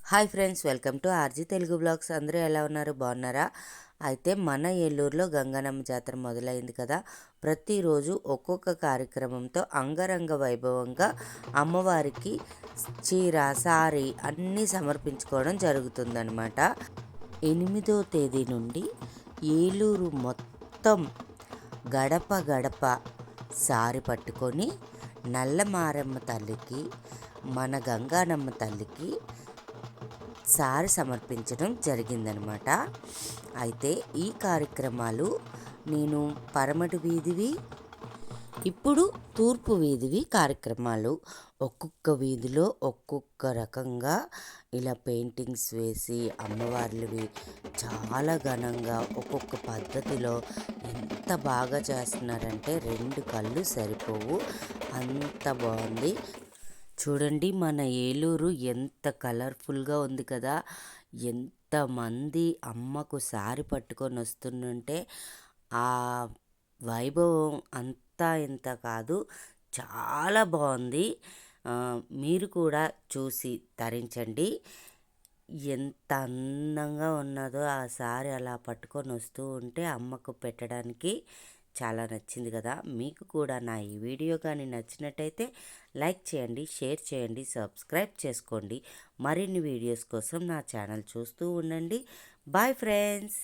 Hi friends, welcome to RG Telugu blogs. అందరూ ఎలా ఉన్నారు? బాగున్నారా? అయితే మన ఏలూరులో గంగనమ్మ జాతర మొదలైంది కదా. ప్రతిరోజు ఒక్కొక్క కార్యక్రమంతో అంగరంగ వైభవంగా అమ్మవారికి చీర, సారీ అన్నీ సమర్పించుకోవడం జరుగుతుందన్నమాట. 8వ తేదీ నుండి ఏలూరు మొత్తం గడప గడప సారి పట్టుకొని నల్లమారమ్మ తల్లికి, మన గంగానమ్మ తల్లికి సారి సమర్పించడం జరిగిందనమాట. అయితే ఈ కార్యక్రమాలు నేను పరమటి వీధివి, ఇప్పుడు తూర్పు వీధివి కార్యక్రమాలు. ఒక్కొక్క వీధిలో ఒక్కొక్క రకంగా ఇలా పెయింటింగ్స్ వేసి అమ్మవార్లవి చాలా ఘనంగా ఒక్కొక్క పద్ధతిలో ఎంత బాగా చేస్తున్నారంటే 2 కళ్ళు సరిపోవు, అంత బాగుంది. చూడండి, మన ఏలూరు ఎంత కలర్ఫుల్గా ఉంది కదా. ఎంతమంది అమ్మకు సారి పట్టుకొని వస్తుంటే ఆ వైభవం అంతా ఇంత కాదు, చాలా బాగుంది. మీరు కూడా చూసి తరించండి. ఎంత అందంగా ఉన్నదో ఆ సారి అలా పట్టుకొని వస్తూ ఉంటే అమ్మకు పెట్టడానికి చాలా నచ్చింది కదా. మీకు కూడా నా ఈ వీడియో కానీ నచ్చినట్టయితే లైక్ చేయండి, షేర్ చేయండి, సబ్స్క్రైబ్ చేసుకోండి. మరిన్ని వీడియోస్ కోసం నా ఛానల్ చూస్తూ ఉండండి. Bye friends.